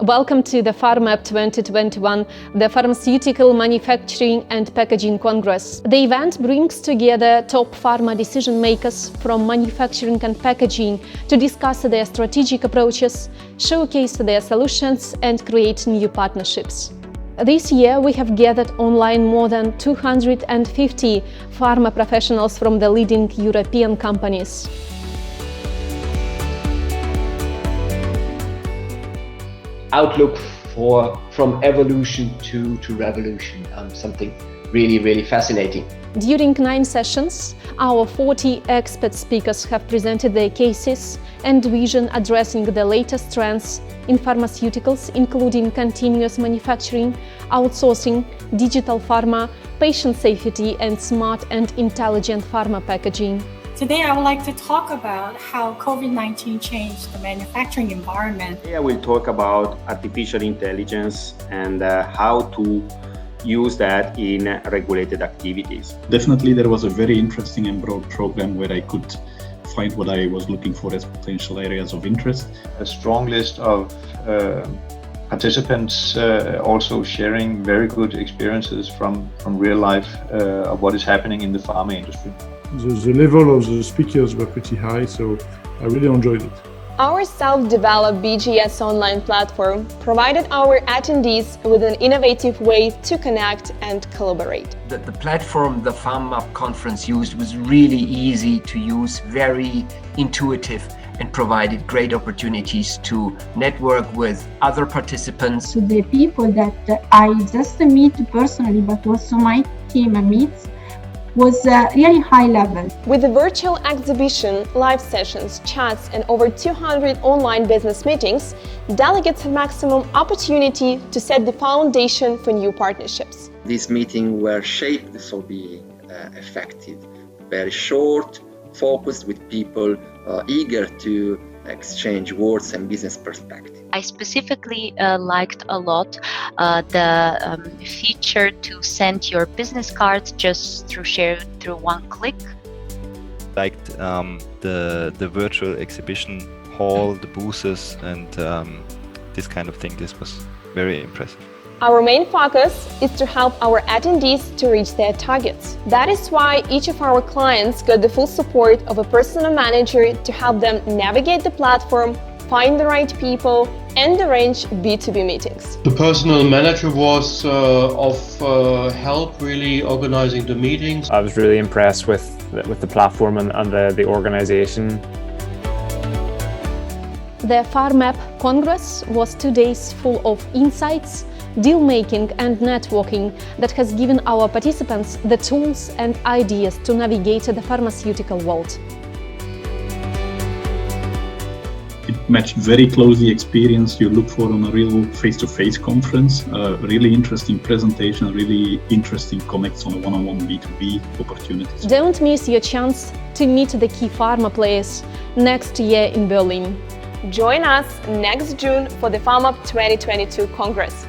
Welcome to the PHARMAP 2021, the Pharmaceutical Manufacturing and Packaging Congress. The event brings together top pharma decision makers from manufacturing and packaging to discuss their strategic approaches, showcase their solutions, and create new partnerships. This year, we have gathered online more than 250 pharma professionals from the leading European companies. Outlook from evolution to revolution, something really fascinating. During 9 sessions, our 40 expert speakers have presented their cases and vision addressing the latest trends in pharmaceuticals, including continuous manufacturing, outsourcing, digital pharma, patient safety, and smart and intelligent pharma packaging. Today, I would like to talk about how COVID-19 changed the manufacturing environment. Today, I will talk about artificial intelligence and how to use that in regulated activities. Definitely, there was a very interesting and broad program where I could find what I was looking for as potential areas of interest. A strong list of participants also sharing very good experiences from real life of what is happening in the pharma industry. The level of the speakers were pretty high, so I really enjoyed it. Our self-developed BGS online platform provided our attendees with an innovative way to connect and collaborate. The platform the PHARMAP conference used was really easy to use, very intuitive, and provided great opportunities to network with other participants. So the people that I just meet personally, but also my team meets, was really high level. With the virtual exhibition, live sessions, chats, and over 200 online business meetings, delegates have maximum opportunity to set the foundation for new partnerships. These meetings were shaped to be effective, very short, focused, with people eager to exchange words and business perspective. I specifically liked a lot the feature to send your business cards just share through one click. Liked the virtual exhibition hall, the booths, and this kind of thing. This was very impressive. Our main focus is to help our attendees to reach their targets. That is why each of our clients got the full support of a personal manager to help them navigate the platform, find the right people, and arrange B2B meetings. The personal manager was of help really organizing the meetings. I was really impressed with the platform and the organization. The PHARMAP Congress was 2 days full of insights, deal-making and networking that has given our participants the tools and ideas to navigate the pharmaceutical world. It matched very closely experience you look for on a real face-to-face conference. Really interesting presentation, really interesting connects on a one-on-one B2B opportunities. Don't miss your chance to meet the key pharma players next year in Berlin. Join us next June for the PHARMAP 2022 Congress.